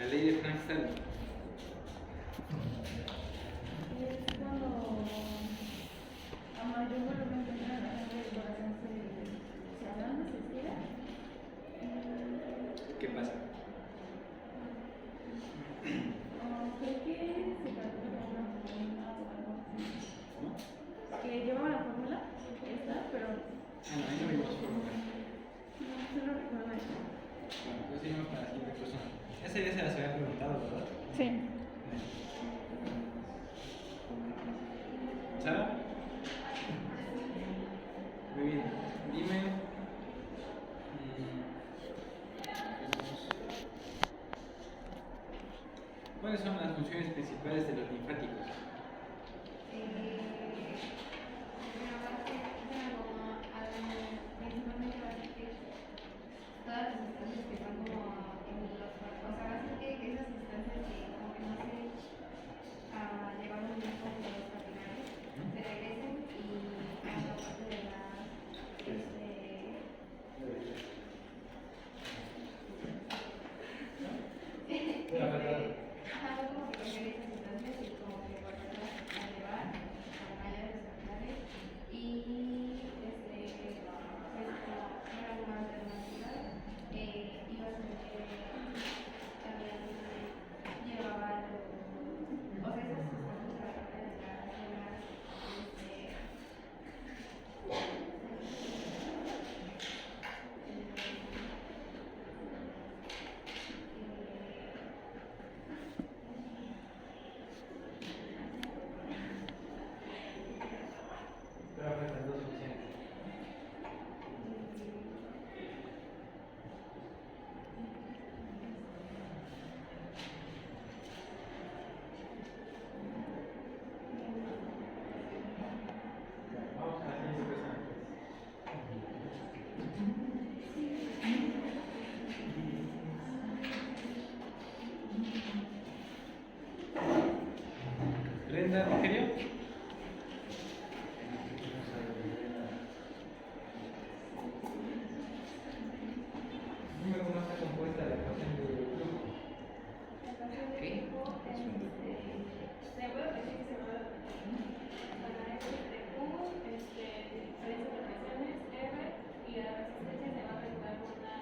La ley de Frank-Starling. Es cuando a mayor volumen de el corazón se agranda, se estira. ¿Qué pasa? Creo que se calcula con una fórmula o algo así. ¿Cómo? Que llevaba la fórmula, esta, pero Ah, no, ahí no vimos fórmula. no solo recuerdo eso. Bueno, pues seguimos con la siguiente persona. Esa ya se las había preguntado, ¿verdad? Sí. ¿Sara? Muy bien. Dime. ¿Cuáles son las funciones principales de los linfáticos? Todas las sustancias que están como en los cuerpos, o sea, así que esas sustancias que como que no se llevaron un tiempo de los capilares, se regresen y hagan parte de la ajá, como que coger esas sustancias y como que volverlas a llevar a la de los capilares y pues para una alternativa iba a ser también llevaba o sea, esas sustancias para la parte de las células Pero faltan dos opciones. Vamos a la siguiente persona. Brenda, Rogelio. Dime cómo está compuesta la ecuación de flujo. ¿qué? Se puede decir que se puede para este Q, diferencia de presiones R y la resistencia se va a regular con una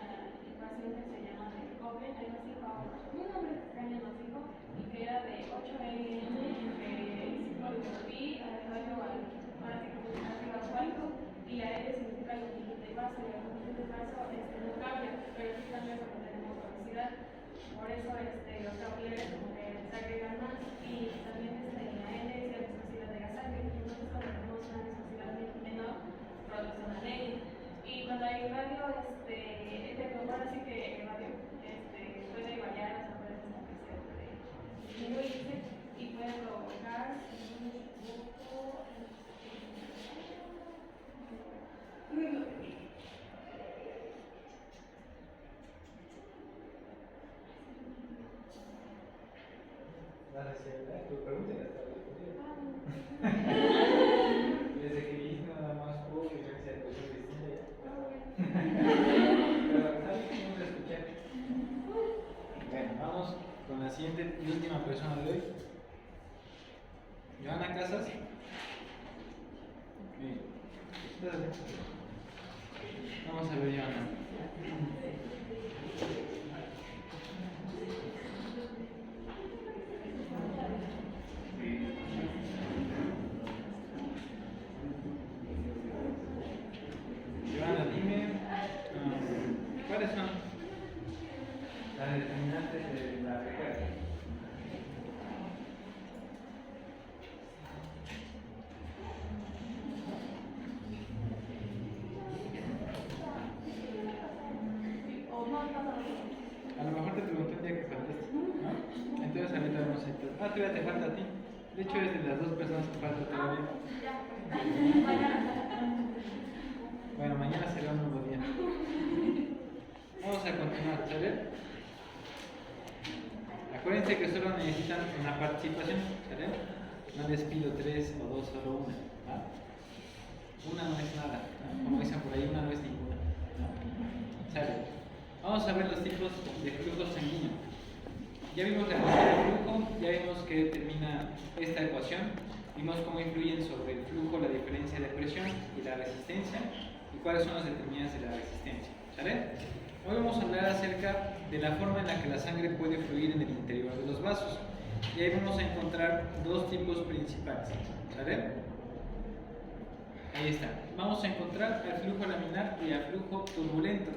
ecuación que se llama de Copen, algo así, un nombre extraño nos dijo, y que era de 8Ln entre el ciclo de pi al radio al arriba cuarto, y la R significa la longitud de paso, y la longitud de paso no cambia, pero sí cambia cuando tenemos velocidad. Por eso los capilares como que se agregan más y también la N es la viscosidad de la sangre, entonces cuando tenemos una viscosidad menor produce una N y cuando hay radio ahora sí que el radio puede variar, o sea, puede como que se puede disminuirse y puede provocar Vas a hacer tu pregunta y la está respondiendo. Desde que dijiste nada más y yo que sea cuestión distinta ya. Pero ¿sabes que no te escuché? Bueno, vamos con la siguiente y última persona de hoy. Joana Casas. Bien. Vamos a ver, Joana. Joana, dime, ¿cuáles son las determinantes de la recuerda? A lo mejor te pregunté el día que faltaste, ¿no? Entonces ahorita vamos a intentar. Ah, todavía te falta a ti. De hecho, eres de las dos personas que falta todavía. Bueno, mañana será un nuevo día. Vamos a continuar, ¿sale? Acuérdense que solo necesitan una participación, ¿sale? No les pido 3 o 2, solo una. ¿Va? Una no es nada, ¿no? Como dicen por ahí, una no es ninguna, ¿no? ¿Sale? Vamos a ver los tipos de flujo sanguíneo. ya vimos la ecuación del flujo, ya vimos que termina esta ecuación, vimos cómo influyen sobre el flujo la diferencia de presión y la resistencia y cuáles son los determinantes de la resistencia, ¿sale? Hoy vamos a hablar acerca de la forma en la que la sangre puede fluir en el interior de los vasos y ahí vamos a encontrar dos tipos principales, ¿sale? Ahí está, vamos a encontrar el flujo laminar y el flujo turbulento.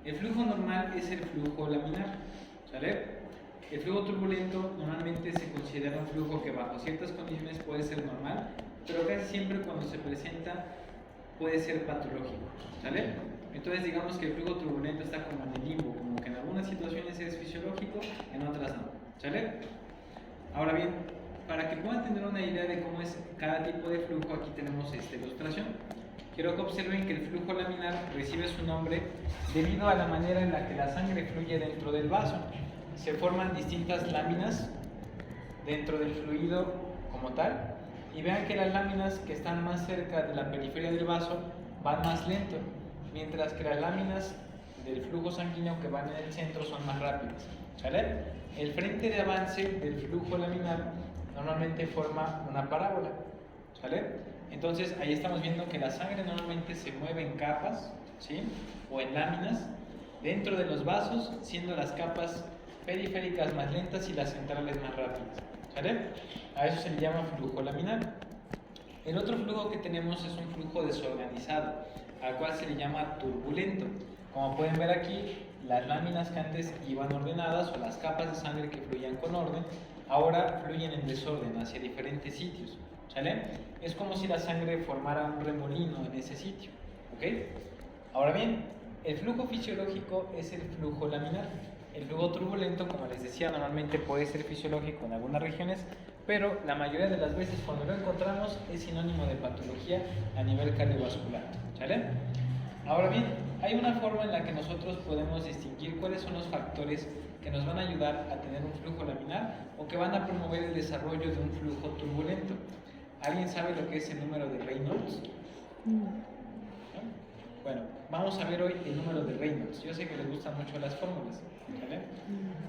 El flujo normal es el flujo laminar, ¿sale? El flujo turbulento normalmente se considera un flujo que bajo ciertas condiciones puede ser normal, pero casi siempre cuando se presenta puede ser patológico, ¿sale? Entonces digamos que el flujo turbulento está como en el limbo, como que en algunas situaciones es fisiológico, en otras no, ¿sale? Ahora bien, para que puedan tener una idea de cómo es cada tipo de flujo, aquí tenemos esta ilustración. Quiero que observen que el flujo laminar recibe su nombre debido a la manera en la que la sangre fluye dentro del vaso. Se forman distintas láminas dentro del fluido como tal, y vean que las láminas que están más cerca de la periferia del vaso van más lento, mientras que las láminas del flujo sanguíneo que van en el centro son más rápidas, ¿vale? El frente de avance del flujo laminar normalmente forma una parábola, ¿sale? Entonces ahí estamos viendo que la sangre normalmente se mueve en capas, ¿sí? O en láminas dentro de los vasos, siendo las capas periféricas más lentas y las centrales más rápidas, ¿sale? A eso se le llama flujo laminar. El otro flujo que tenemos es un flujo desorganizado, al cual se le llama turbulento. Como pueden ver aquí, las láminas que antes iban ordenadas o las capas de sangre que fluían con orden, ahora fluyen en desorden hacia diferentes sitios, ¿sale? Es como si la sangre formara un remolino en ese sitio, ¿ok? Ahora bien, el flujo fisiológico es el flujo laminar. El flujo turbulento, como les decía, normalmente puede ser fisiológico en algunas regiones, pero la mayoría de las veces cuando lo encontramos es sinónimo de patología a nivel cardiovascular, ¿sale? Ahora bien, hay una forma en la que nosotros podemos distinguir cuáles son los factores que nos van a ayudar a tener un flujo laminar o que van a promover el desarrollo de un flujo turbulento. ¿Alguien sabe lo que es el número de Reynolds? ¿No? Bueno, vamos a ver hoy el número de Reynolds. Yo sé que les gustan mucho las fórmulas, ¿vale?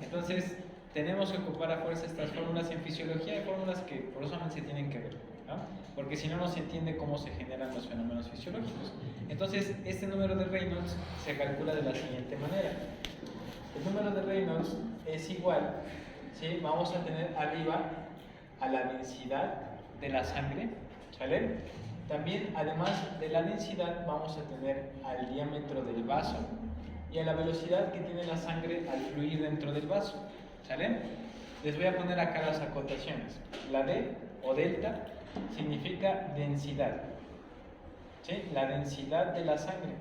Entonces, tenemos que ocupar a fuerza estas fórmulas. En fisiología hay fórmulas que forzosamente se tienen que ver, ¿no? Porque si no, no se entiende cómo se generan los fenómenos fisiológicos. Entonces, este número de Reynolds se calcula de la siguiente manera. El número de Reynolds es igual, ¿sí? Vamos a tener arriba a la densidad de la sangre, ¿sale? También, además de la densidad, vamos a tener al diámetro del vaso y a la velocidad que tiene la sangre al fluir dentro del vaso, ¿sale? Les voy a poner acá las acotaciones. La D o delta significa densidad, ¿sí? La densidad de la sangre.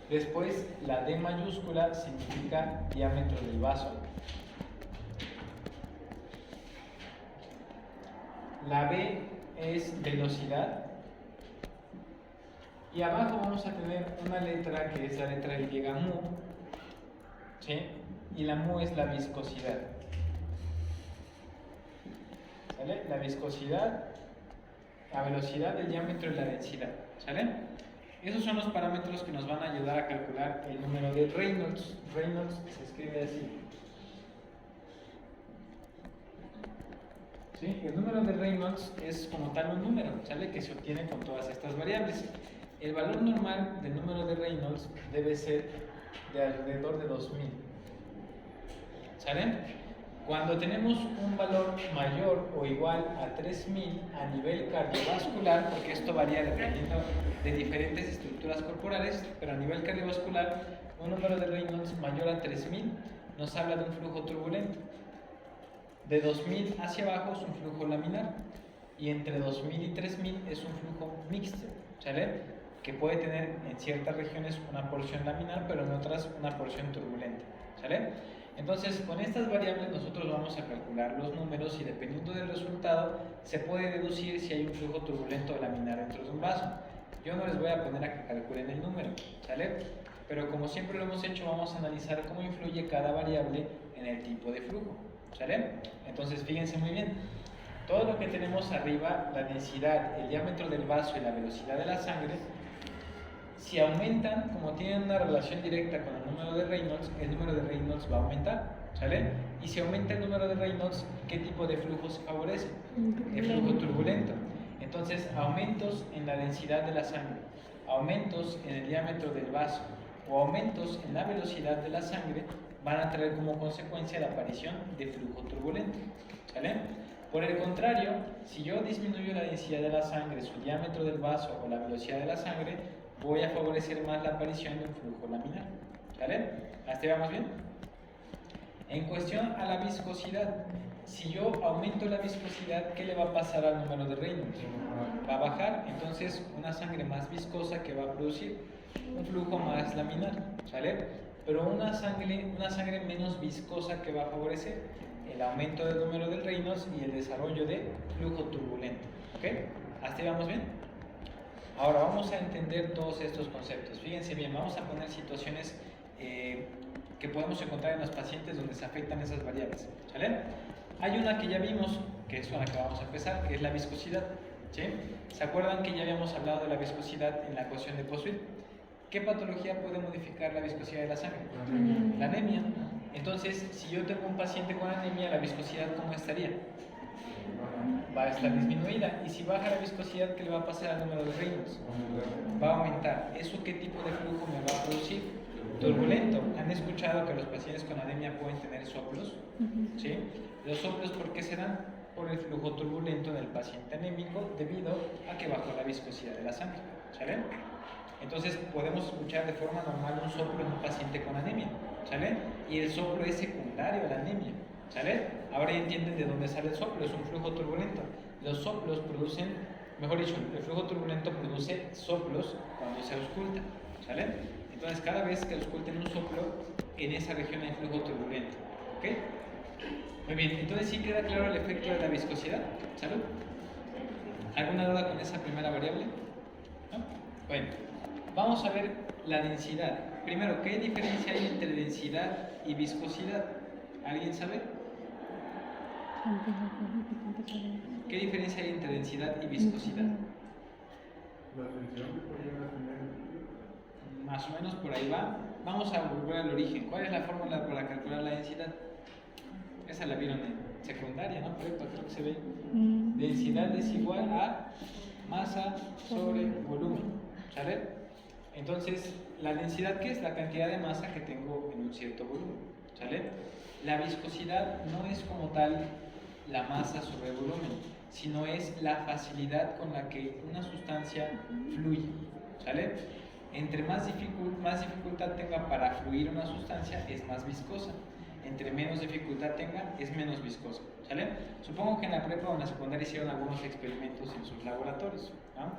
Después, la D mayúscula significa diámetro del vaso. La B es velocidad. Y abajo vamos a tener una letra que es la letra griega mu, ¿sí? Y la mu es la viscosidad, ¿sale? La viscosidad, la velocidad, el diámetro y la densidad, ¿sale? Esos son los parámetros que nos van a ayudar a calcular el número de Reynolds. Reynolds se escribe así. ¿Sí? El número de Reynolds es como tal un número, ¿sale? Que se obtiene con todas estas variables. El valor normal del número de Reynolds debe ser de alrededor de 2000, ¿sale? Cuando tenemos un valor mayor o igual a 3000 a nivel cardiovascular, porque esto varía dependiendo de diferentes estructuras corporales, pero a nivel cardiovascular, un número de Reynolds mayor a 3000 nos habla de un flujo turbulento. De 2000 hacia abajo es un flujo laminar y entre 2000 y 3000 es un flujo mixto, ¿sale? Que puede tener en ciertas regiones una porción laminar, pero en otras una porción turbulenta, ¿sale? Entonces, con estas variables nosotros vamos a calcular los números y dependiendo del resultado se puede deducir si hay un flujo turbulento o laminar dentro de un vaso. Yo no les voy a poner a que calculen el número, ¿sale? Pero como siempre lo hemos hecho, vamos a analizar cómo influye cada variable en el tipo de flujo, ¿sale? Entonces, fíjense muy bien. Todo lo que tenemos arriba, la densidad, el diámetro del vaso y la velocidad de la sangre, si aumentan, como tienen una relación directa con el número de Reynolds va a aumentar, ¿sale? Y si aumenta el número de Reynolds, ¿qué tipo de flujo se favorece? El flujo turbulento. Entonces, aumentos en la densidad de la sangre, aumentos en el diámetro del vaso o aumentos en la velocidad de la sangre van a traer como consecuencia la aparición de flujo turbulento, ¿sale? Por el contrario, si yo disminuyo la densidad de la sangre, su diámetro del vaso o la velocidad de la sangre, voy a favorecer más la aparición de un flujo laminar, ¿sale? ¿Hasta ahí vamos bien? En cuestión a la viscosidad, si yo aumento la viscosidad, ¿qué le va a pasar al número de Reynolds? Va a bajar, entonces una sangre más viscosa que va a producir un flujo más laminar, ¿sale? Pero una sangre menos viscosa que va a favorecer el aumento del número del Reynolds y el desarrollo de flujo turbulento, ¿ok? ¿Hasta ahí vamos bien? Ahora vamos a entender todos estos conceptos. Fíjense bien, vamos a poner situaciones que podemos encontrar en los pacientes donde se afectan esas variables, ¿sale? Hay una que ya vimos, que es con la que vamos a empezar, que es la viscosidad, ¿sí? ¿Se acuerdan que ya habíamos hablado de la viscosidad en la ecuación de Poiseuille? ¿Qué patología puede modificar la viscosidad de la sangre? La anemia. Entonces, si yo tengo un paciente con anemia, ¿la viscosidad cómo estaría? Va a estar disminuida. Y si baja la viscosidad, ¿qué le va a pasar al número de Reynolds? Va a aumentar. ¿Eso qué tipo de flujo me va a producir? Turbulento. ¿Han escuchado que los pacientes con anemia pueden tener soplos? ¿Sí? Los soplos, ¿por qué se dan? Por el flujo turbulento del paciente anémico debido a que bajó la viscosidad de la sangre, ¿sale? Entonces podemos escuchar de forma normal un soplo en un paciente con anemia, ¿sale? Y el soplo es secundario a la anemia, ¿sale? Ahora ya entienden de dónde sale el soplo, es un flujo turbulento. Los soplos producen, mejor dicho, el flujo turbulento produce soplos cuando se ausculta, ¿sale? Entonces cada vez que ausculten un soplo, en esa región hay flujo turbulento, ¿ok? Muy bien, entonces sí queda claro el efecto de la viscosidad, ¿salud? ¿Alguna duda con esa primera variable? ¿No? Bueno, vamos a ver la densidad. Primero, ¿qué diferencia hay entre densidad y viscosidad? ¿Alguien sabe? ¿Qué diferencia hay entre densidad y viscosidad? La tensión que puede llegar a tener. Más o menos por ahí va. Vamos a volver al origen. ¿Cuál es la fórmula para calcular la densidad? Esa la vieron en secundaria, ¿no? Prepa, creo que se ve. Densidad es igual a masa sobre volumen, ¿sale? Entonces, la densidad, ¿qué es? La cantidad de masa que tengo en un cierto volumen, ¿sale? La viscosidad no es como tal la masa sobre volumen, sino es la facilidad con la que una sustancia fluye, ¿sale? Entre más dificultad tenga para fluir una sustancia, es más viscosa. Entre menos dificultad tenga, es menos viscosa, ¿sale? Supongo que en la prepa o en la secundaria hicieron algunos experimentos en sus laboratorios, ¿no?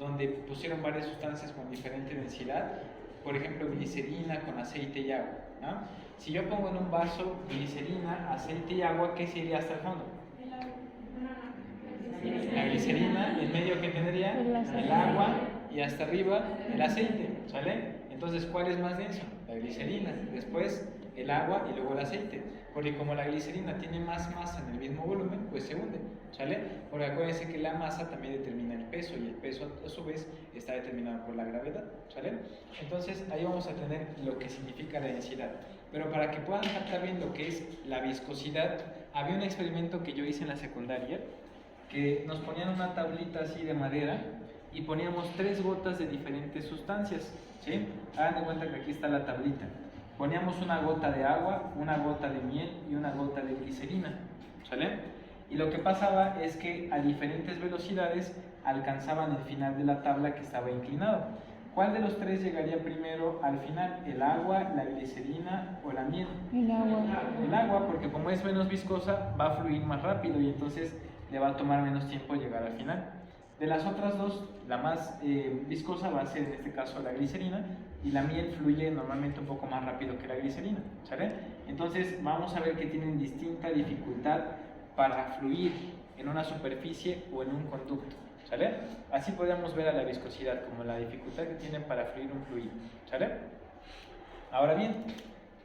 Donde pusieron varias sustancias con diferente densidad, por ejemplo, glicerina con aceite y agua, ¿no? Si yo pongo en un vaso glicerina, aceite y agua, ¿qué se iría hasta el fondo? La glicerina, en medio que tendría el agua y hasta arriba el aceite, ¿sale? Entonces, ¿cuál es más denso? La glicerina, después el agua y luego el aceite, porque como la glicerina tiene más masa en el mismo volumen, pues se hunde, ¿sale? Porque acuérdense que la masa también determina el peso y el peso a su vez está determinado por la gravedad, ¿sale? Entonces ahí vamos a tener lo que significa la densidad, pero para que puedan captar bien lo que es la viscosidad, había un experimento que yo hice en la secundaria, que nos ponían una tablita así de madera y poníamos 3 gotas de diferentes sustancias, ¿sí? Hagan de cuenta que aquí está la tablita. Poníamos una gota de agua, una gota de miel y una gota de glicerina, ¿sale? Y lo que pasaba es que a diferentes velocidades alcanzaban el final de la tabla que estaba inclinado. ¿Cuál de los 3 llegaría primero al final? ¿El agua, la glicerina o la miel? El agua. El agua, porque como es menos viscosa, va a fluir más rápido y entonces le va a tomar menos tiempo llegar al final. De las otras 2, la más viscosa va a ser en este caso la glicerina y la miel fluye normalmente un poco más rápido que la glicerina, ¿sale? Entonces vamos a ver que tienen distinta dificultad para fluir en una superficie o en un conducto, ¿sale? Así podemos ver a la viscosidad como la dificultad que tienen para fluir un fluido, ¿sale? Ahora bien,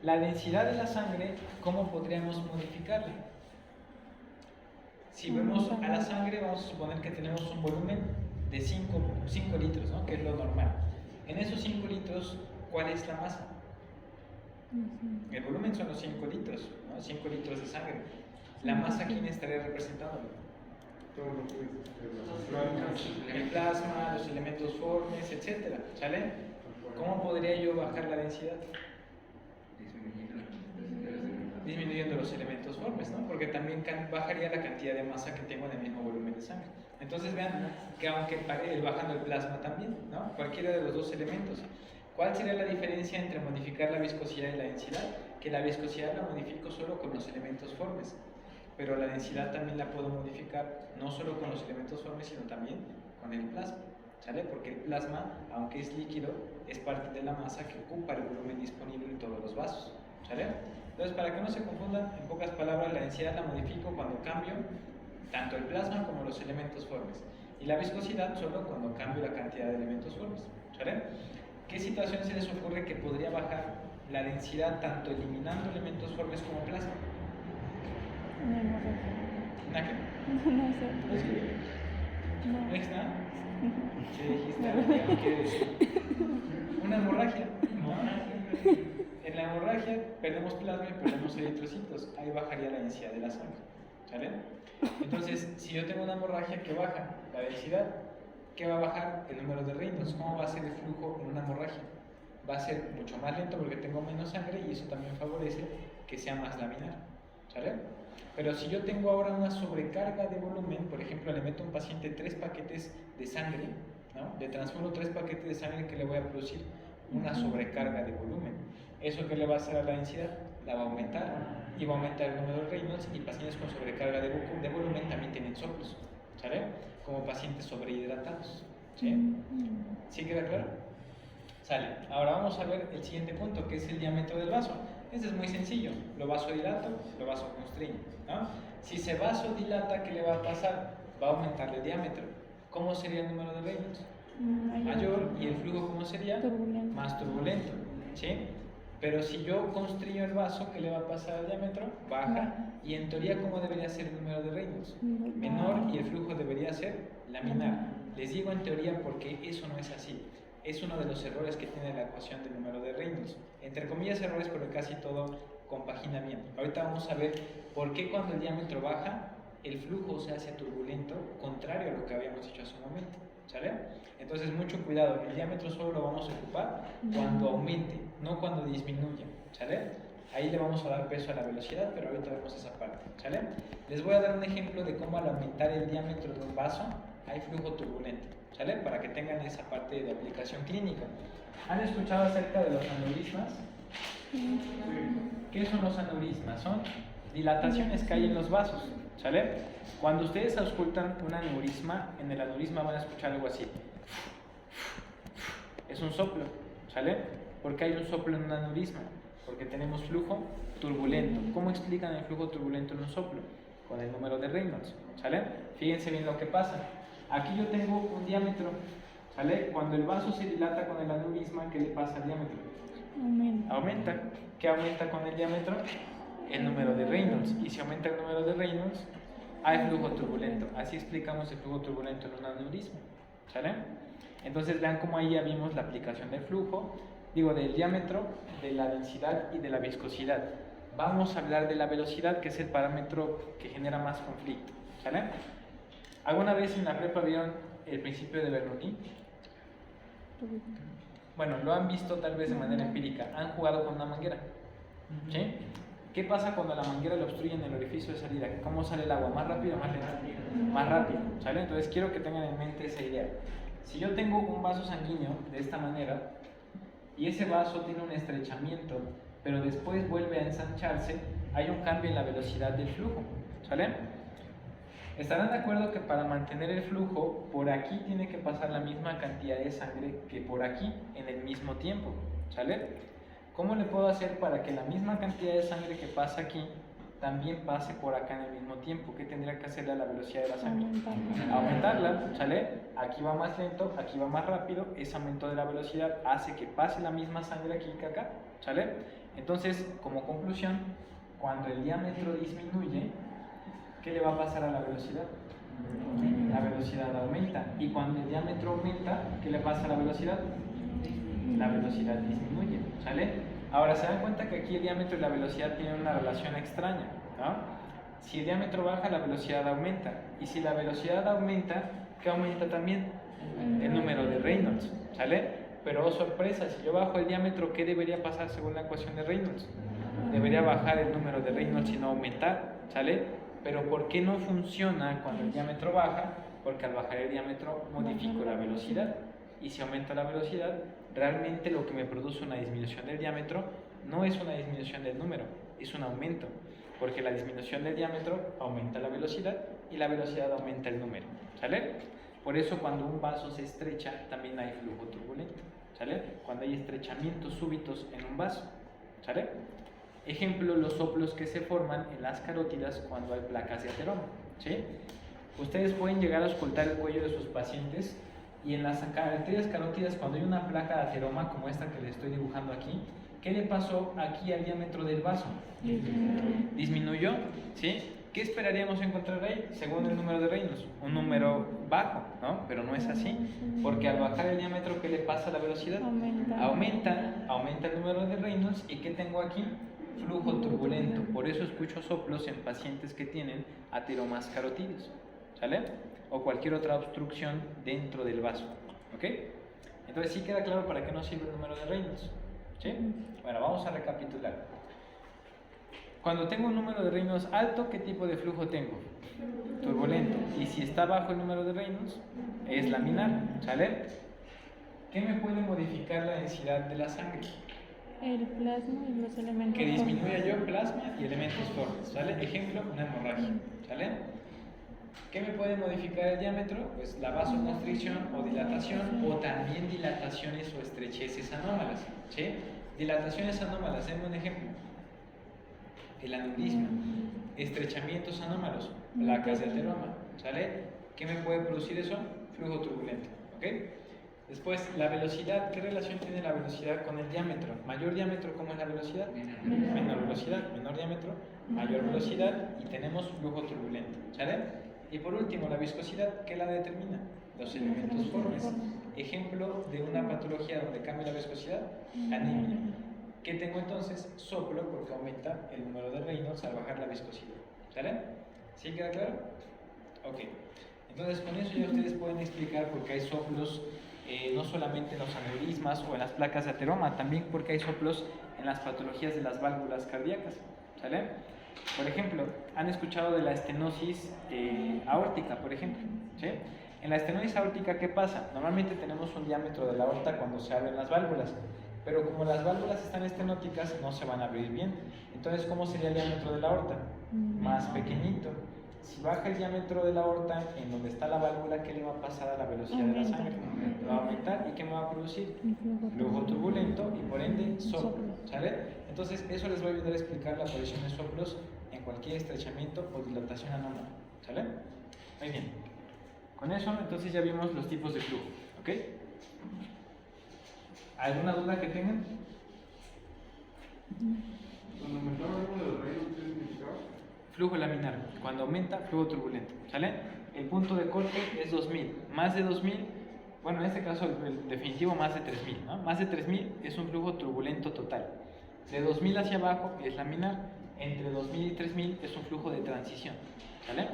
la densidad de la sangre, ¿cómo podríamos modificarla? Si vemos a la sangre, vamos a suponer que tenemos un volumen de 5 litros, ¿no? Que es lo normal. En esos 5 litros, ¿cuál es la masa? El volumen son los 5 litros, ¿no? 5 litros de sangre. ¿La masa quién estaría representando? Todo lo que es El plasma, los elementos formes, etc. ¿Sale? ¿Cómo podría yo bajar la densidad? Disminuyendo los elementos formes, ¿no? Porque también bajaría la cantidad de masa que tengo en el mismo volumen de sangre. Entonces vean que aunque bajando el plasma también, ¿no? Cualquiera de los dos elementos. ¿Cuál sería la diferencia entre modificar la viscosidad y la densidad? Que la viscosidad la modifico solo con los elementos formes, pero la densidad también la puedo modificar no solo con los elementos formes, sino también con el plasma, ¿sale? Porque el plasma, aunque es líquido, es parte de la masa que ocupa el volumen disponible en todos los vasos, ¿sale? Entonces, para que no se confundan, en pocas palabras, la densidad la modifico cuando cambio tanto el plasma como los elementos formes, y la viscosidad solo cuando cambio la cantidad de elementos formes, ¿sale? ¿Qué situación se les ocurre que podría bajar la densidad tanto eliminando elementos formes como plasma? ¿Una qué? ¿No es nada? ¿Qué dijiste? ¿Qué decir? Una hemorragia, ¿no? En la hemorragia perdemos plasma y perdemos eritrocitos. Ahí bajaría la densidad de la sangre, ¿sale? Entonces, si yo tengo una hemorragia que baja la densidad, ¿qué va a bajar? El número de Reynolds. ¿Cómo va a ser el flujo en una hemorragia? Va a ser mucho más lento porque tengo menos sangre y eso también favorece que sea más laminar, ¿sale? Pero si yo tengo ahora una sobrecarga de volumen, por ejemplo, le meto a un paciente 3 paquetes de sangre, ¿no? Le transfiero 3 paquetes de sangre, que le voy a producir una sobrecarga de volumen. ¿Eso qué le va a hacer a la densidad? La va a aumentar y va a aumentar el número de Reynolds, y pacientes con sobrecarga de volumen también tienen soplos, ¿sale? Como pacientes sobrehidratados, ¿sí? ¿Sí queda claro? Sale. Ahora vamos a ver el siguiente punto, que es el diámetro del vaso. Este es muy sencillo. Lo vasodilato, lo vasoconstriño, ¿no? Si se vasodilata, ¿qué le va a pasar? Va a aumentar el diámetro. ¿Cómo sería el número de Reynolds? Mayor. ¿Y el flujo cómo sería? Turbulento. Más turbulento, ¿sí? Pero si yo constriño el vaso, ¿qué le va a pasar al diámetro? Baja. Y en teoría, ¿cómo debería ser el número de Reynolds? Menor, y el flujo debería ser laminar. Les digo en teoría porque eso no es así. Es uno de los errores que tiene la ecuación del número de Reynolds. Entre comillas errores, pero casi todo compagina bien. Ahorita vamos a ver por qué cuando el diámetro baja, el flujo se hace turbulento, contrario a lo que habíamos dicho hace un momento, ¿sale? Entonces mucho cuidado, el diámetro solo lo vamos a ocupar cuando aumente, no cuando disminuya, ¿sale? Ahí le vamos a dar peso a la velocidad, pero ahorita vemos esa parte, ¿sale? Les voy a dar un ejemplo de cómo al aumentar el diámetro de un vaso hay flujo turbulento, ¿sale? Para que tengan esa parte de aplicación clínica. ¿Han escuchado acerca de los aneurismas? ¿Qué son los aneurismas? Son dilataciones que hay en los vasos, ¿sale? Cuando ustedes auscultan un aneurisma, en el aneurisma van a escuchar algo así. Es un soplo, ¿sale? ¿Por qué hay un soplo en un aneurisma? Porque tenemos flujo turbulento. ¿Cómo explican el flujo turbulento en un soplo? Con el número de Reynolds, ¿sale? Fíjense bien lo que pasa. Aquí yo tengo un diámetro, ¿sale? Cuando el vaso se dilata con el aneurisma, ¿qué le pasa al diámetro? Aumenta. ¿Qué aumenta con el diámetro? El número de Reynolds. Y si aumenta el número de Reynolds, hay flujo turbulento. Así explicamos el flujo turbulento en un aneurisma, ¿sale? Entonces vean cómo ahí ya vimos la aplicación del flujo, del diámetro, de la densidad y de la viscosidad. Vamos a hablar de la velocidad, que es el parámetro que genera más conflicto, ¿sale? ¿Alguna vez en la prepa vieron el principio de Bernoulli? Bueno, lo han visto tal vez de manera empírica. Han jugado con una manguera, ¿sí? ¿Qué pasa cuando la manguera le obstruye en el orificio de salida? ¿Cómo sale el agua? ¿Más rápido o más lento? Más rápido, ¿sale? Entonces quiero que tengan en mente esa idea. Si yo tengo un vaso sanguíneo de esta manera y ese vaso tiene un estrechamiento, pero después vuelve a ensancharse, hay un cambio en la velocidad del flujo, ¿sale? Estarán de acuerdo que para mantener el flujo, por aquí tiene que pasar la misma cantidad de sangre que por aquí en el mismo tiempo, ¿sale? ¿Cómo le puedo hacer para que la misma cantidad de sangre que pasa aquí también pase por acá en el mismo tiempo? ¿Qué tendría que hacerle a la velocidad de la sangre? Aumentarla, ¿sale? Aquí va más lento, aquí va más rápido. Ese aumento de la velocidad hace que pase la misma sangre aquí que acá, ¿sale? Entonces, como conclusión, cuando el diámetro disminuye, ¿qué le va a pasar a la velocidad? La velocidad aumenta. Y cuando el diámetro aumenta, ¿qué le pasa a la velocidad? la velocidad disminuye, ¿sale? Ahora, se dan cuenta que aquí el diámetro y la velocidad tienen una relación extraña, ¿no? Si el diámetro baja, la velocidad aumenta. Y si la velocidad aumenta, ¿qué aumenta también? El número de Reynolds, ¿sale? Pero oh sorpresa, si yo bajo el diámetro, ¿qué debería pasar según la ecuación de Reynolds? Debería bajar el número de Reynolds y no aumentar, ¿sale? Pero ¿por qué no funciona cuando el diámetro baja? Porque al bajar el diámetro modifico la velocidad. Y si aumento la velocidad, realmente lo que me produce una disminución del diámetro no es una disminución del número, es un aumento. Porque la disminución del diámetro aumenta la velocidad y la velocidad aumenta el número, ¿sale? Por eso cuando un vaso se estrecha también hay flujo turbulento, ¿sale? Cuando hay estrechamientos súbitos en un vaso, ¿sale? Ejemplo, los soplos que se forman en las carótidas cuando hay placas de ateroma, ¿sí? Ustedes pueden llegar a auscultar el cuello de sus pacientes y en las arterias carótidas cuando hay una placa de ateroma como esta que les estoy dibujando aquí, ¿qué le pasó aquí al diámetro del vaso? Disminuyó, ¿sí? ¿Qué esperaríamos encontrar ahí? Según el número de Reynolds, un número bajo, ¿no? Pero no es así, porque al bajar el diámetro, ¿qué le pasa a la velocidad? Aumenta el número de Reynolds. ¿Y qué tengo aquí? Flujo turbulento. Por eso escucho soplos en pacientes que tienen ateromas carotidas, ¿sale? O cualquier otra obstrucción dentro del vaso, ¿ok? Entonces sí queda claro para qué nos sirve el número de Reynolds, ¿sí? Bueno, vamos a recapitular. Cuando tengo un número de Reynolds alto, ¿qué tipo de flujo tengo? Turbulento. Y si está bajo el número de Reynolds, es laminar, ¿sale? ¿Qué me puede modificar la densidad de la sangre? El plasma y los elementos. Que disminuya yo plasma y elementos formes, ¿sale? Ejemplo, una hemorragia, ¿sale? ¿Qué me puede modificar el diámetro? Pues la vasoconstricción o dilatación, o también dilataciones o estrecheces anómalas, ¿sí? Dilataciones anómalas, denme un ejemplo. El aneurisma, estrechamientos anómalos, placas de ateroma, ¿sale? ¿Qué me puede producir eso? Flujo turbulento, ¿ok? Después, la velocidad, ¿qué relación tiene la velocidad con el diámetro? Mayor diámetro, ¿cómo es la velocidad? Menor velocidad, menor diámetro, mayor velocidad y tenemos flujo turbulento, ¿sale? Y por último, la viscosidad, ¿qué la determina? Los elementos formes. Ejemplo de una patología donde cambia la viscosidad, anemia. ¿Qué tengo entonces? Soplo porque aumenta el número de Reynolds al bajar la viscosidad, ¿sale? ¿Sí queda claro? Ok. Entonces con eso ya ustedes pueden explicar por qué hay soplos no solamente en los aneurismas o en las placas de ateroma, también porque hay soplos en las patologías de las válvulas cardíacas, ¿sale? Por ejemplo, ¿han escuchado de la estenosis aórtica, por ejemplo? ¿Sí? En la estenosis aórtica, ¿qué pasa? Normalmente tenemos un diámetro de la aorta cuando se abren las válvulas, pero como las válvulas están estenóticas, no se van a abrir bien. Entonces, ¿cómo sería el diámetro de la aorta? Más pequeñito. Si baja el diámetro de la aorta, en donde está la válvula, ¿qué le va a pasar a la velocidad de la sangre? Va a aumentar. ¿Y qué me va a producir? Flujo turbulento y por ende soplo, ¿sale? Entonces eso les va a ayudar a explicar la aparición de soplos en cualquier estrechamiento o dilatación anómala, ¿sale? Muy bien. Con eso entonces ya vimos los tipos de flujo, ¿ok? ¿Alguna duda que tengan? Cuando aumentaba el número de Reynolds, ¿qué significaba? Flujo laminar. Cuando aumenta, flujo turbulento, ¿sale? El punto de corte es 2000. Más de 2000, bueno, en este caso el definitivo más de 3000, ¿no? Más de 3000 es un flujo turbulento total. De 2000 hacia abajo es laminar. Entre 2000 y 3000 es un flujo de transición, ¿sale?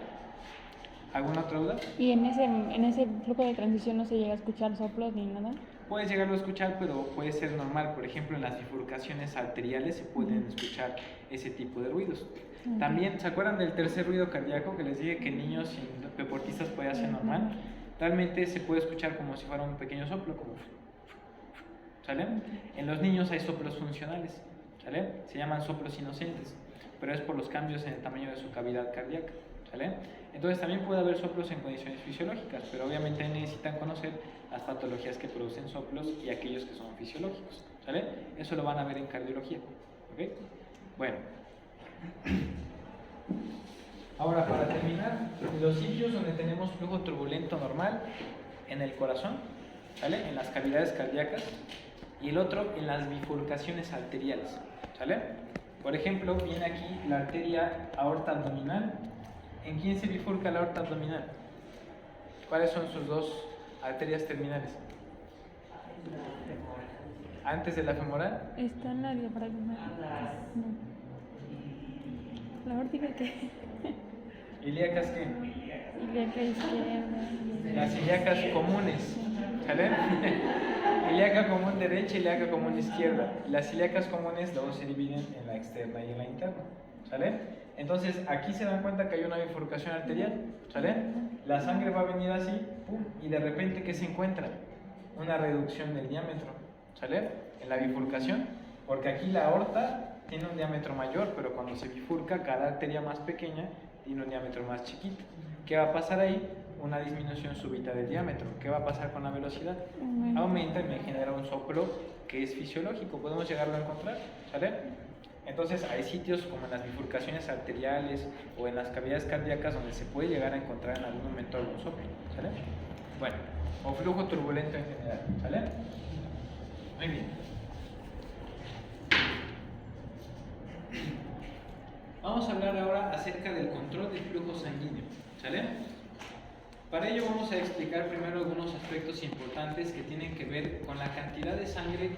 ¿Alguna otra duda? ¿Y en ese flujo de transición no se llega a escuchar soplos ni nada? Puedes llegarlo a escuchar, pero puede ser normal. Por ejemplo, en las bifurcaciones arteriales se pueden escuchar ese tipo de ruidos. También, ¿se acuerdan del tercer ruido cardíaco que les dije que en niños y deportistas puede hacer normal? Realmente se puede escuchar como si fuera un pequeño soplo, como ¿sale? En los niños hay soplos funcionales, ¿sale? Se llaman soplos inocentes, pero es por los cambios en el tamaño de su cavidad cardíaca, ¿sale? Entonces también puede haber soplos en condiciones fisiológicas, pero obviamente necesitan conocer las patologías que producen soplos y aquellos que son fisiológicos, ¿sale? Eso lo van a ver en cardiología, ¿ok? Bueno. Ahora, para terminar, los sitios donde tenemos flujo turbulento normal, en el corazón, ¿sale? En las cavidades cardíacas, y el otro en las bifurcaciones arteriales, ¿sale? Por ejemplo, viene aquí la arteria aorta abdominal. ¿En quién se bifurca la aorta abdominal? ¿Cuáles son sus dos arterias terminales? antes de la femoral. Está en la diafragmática. No. ¿La aórtica qué? ¿Ilíacas qué? Ilíaca izquierda. Las ilíacas comunes, ¿sale? Ilíaca común derecha, ilíaca común izquierda. Las ilíacas comunes luego se dividen en la externa y en la interna, ¿sale? Entonces aquí se dan cuenta que hay una bifurcación arterial, ¿sale? La sangre va a venir así, pum, y de repente ¿qué se encuentra? Una reducción del diámetro, ¿sale? En la bifurcación, porque aquí la aorta tiene un diámetro mayor, pero cuando se bifurca cada arteria más pequeña tiene un diámetro más chiquito. ¿Qué va a pasar ahí? Una disminución súbita del diámetro. ¿Qué va a pasar con la velocidad? Aumenta y me genera un soplo que es fisiológico, podemos llegarlo a encontrar, ¿sale? Entonces hay sitios como en las bifurcaciones arteriales o en las cavidades cardíacas donde se puede llegar a encontrar en algún momento algún soplo, ¿sale? Bueno, o flujo turbulento en general, ¿sale? Muy bien. Vamos a hablar ahora acerca del control del flujo sanguíneo, ¿sale? Para ello vamos a explicar primero algunos aspectos importantes que tienen que ver con la cantidad de sangre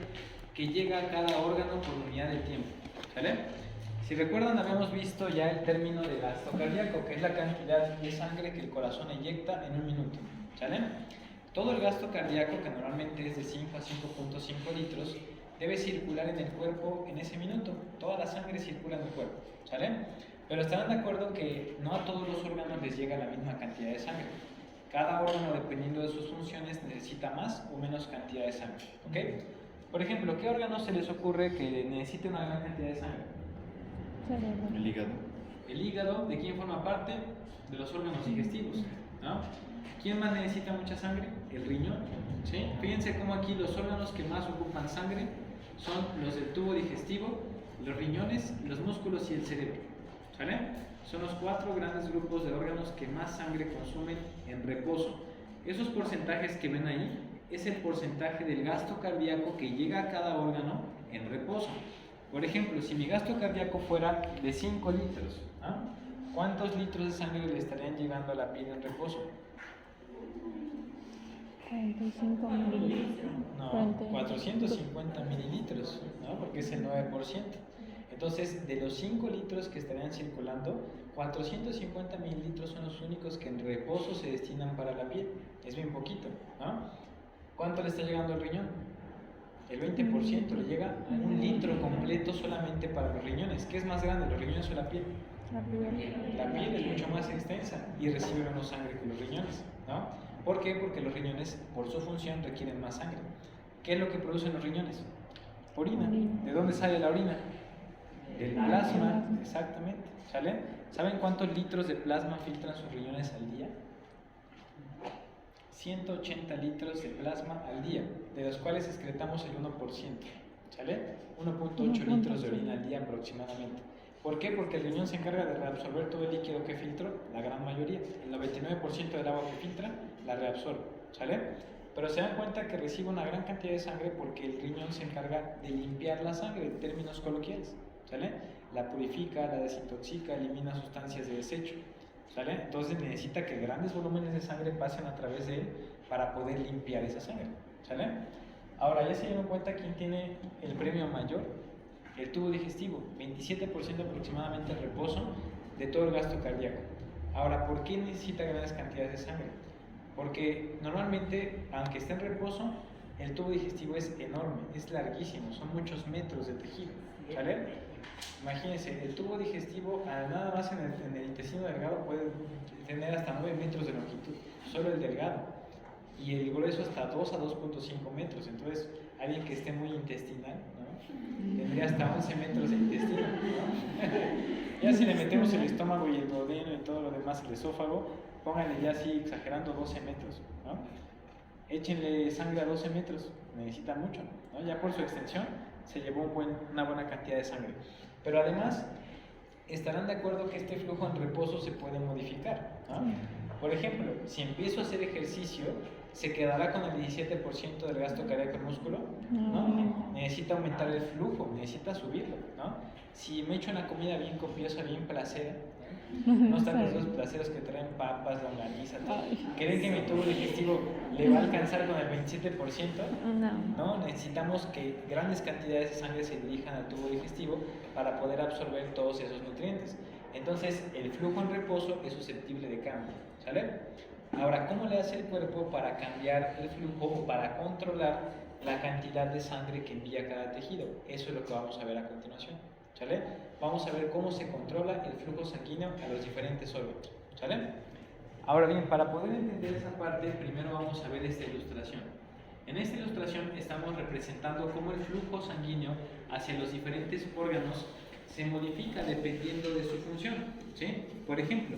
que llega a cada órgano por unidad de tiempo, ¿sale? Si recuerdan, habíamos visto ya el término de gasto cardíaco, que es la cantidad de sangre que el corazón eyecta en un minuto, ¿sale? Todo el gasto cardíaco, que normalmente es de 5 a 5.5 litros, debe circular en el cuerpo en ese minuto. Toda la sangre circula en el cuerpo, ¿sale? Pero estarán de acuerdo que no a todos los órganos les llega la misma cantidad de sangre. Cada órgano, dependiendo de sus funciones, necesita más o menos cantidad de sangre, ¿ok? Por ejemplo, ¿qué órgano se les ocurre que necesite una gran cantidad de sangre? El hígado. El hígado, ¿de quién forma parte? De los órganos digestivos, ¿no? ¿Quién más necesita mucha sangre? El riñón, ¿sí? Fíjense cómo aquí los órganos que más ocupan sangre son los del tubo digestivo, los riñones, los músculos y el cerebro, ¿sale? Son los 4 grandes grupos de órganos que más sangre consumen en reposo. Esos porcentajes que ven ahí es el porcentaje del gasto cardíaco que llega a cada órgano en reposo. Por ejemplo, si mi gasto cardíaco fuera de 5 litros, ¿ah? ¿Cuántos litros de sangre le estarían llegando a la piel en reposo? 45 mililitros. No, 450 mililitros, ¿no? Porque es el 9%. Entonces, de los 5 litros que estarían circulando, 450 mililitros son los únicos que en reposo se destinan para la piel. Es bien poquito, ¿no? ¿Cuánto le está llegando al riñón? El 20%, le llega 1 litro completo solamente para los riñones. ¿Qué es más grande, los riñones o la piel? La piel. La piel es mucho más extensa y recibe menos sangre que los riñones, ¿no? ¿Por qué? Porque los riñones, por su función, requieren más sangre. ¿Qué es lo que producen los riñones? Orina. ¿De dónde sale la orina? Del plasma, exactamente. ¿Sale? ¿Saben cuántos litros de plasma filtran sus riñones al día? 180 litros de plasma al día, de los cuales excretamos el 1%. ¿Sale? 1.8 litros de orina al día aproximadamente. ¿Por qué? Porque el riñón se encarga de reabsorber todo el líquido que filtró, la gran mayoría. El 99% del agua que filtra la reabsorbe, ¿sale? Pero se dan cuenta que recibe una gran cantidad de sangre porque el riñón se encarga de limpiar la sangre en términos coloquiales, ¿sale? La purifica, la desintoxica, elimina sustancias de desecho, ¿sale? Entonces necesita que grandes volúmenes de sangre pasen a través de él para poder limpiar esa sangre, ¿sale? Ahora, ya se dieron cuenta quién tiene el premio mayor. El tubo digestivo, 27% aproximadamente el reposo de todo el gasto cardíaco. Ahora, ¿por qué necesita grandes cantidades de sangre? Porque normalmente, aunque esté en reposo, el tubo digestivo es enorme, es larguísimo, son muchos metros de tejido, ¿sale? Imagínense, el tubo digestivo, nada más en el intestino delgado puede tener hasta 9 metros de longitud, solo el delgado, y el grueso hasta 2 a 2.5 metros, entonces alguien que esté muy intestinal, ¿no? Tendría hasta 11 metros de intestino, ¿no? Ya si le metemos el estómago y el duodeno y todo lo demás, el esófago, pónganle ya así exagerando 12 metros, ¿no? Échenle sangre a 12 metros, necesita mucho, ¿no? Ya por su extensión se llevó una buena cantidad de sangre. Pero además, estarán de acuerdo que este flujo en reposo se puede modificar, ¿no? Por ejemplo, si empiezo a hacer ejercicio, ¿se quedará con el 17% del gasto cardíaco en músculo? ¿No? Necesita aumentar el flujo, necesita subirlo, ¿no? Si me echo una comida bien copiosa, bien placera, Unos tacos de esos placeros que traen papas, longaniza, todo. ¿Creen que mi tubo digestivo le va a alcanzar con el 27%? No, necesitamos que grandes cantidades de sangre se dirijan al tubo digestivo para poder absorber todos esos nutrientes. Entonces, el flujo en reposo es susceptible de cambio, ¿sale? Ahora, ¿cómo le hace el cuerpo para cambiar el flujo o para controlar la cantidad de sangre que envía cada tejido? Eso es lo que vamos a ver a continuación, ¿sale? Vamos a ver cómo se controla el flujo sanguíneo a los diferentes órganos, ¿sale? Ahora bien, para poder entender esa parte, primero vamos a ver esta ilustración. En esta ilustración estamos representando cómo el flujo sanguíneo hacia los diferentes órganos se modifica dependiendo de su función, ¿sí? Por ejemplo,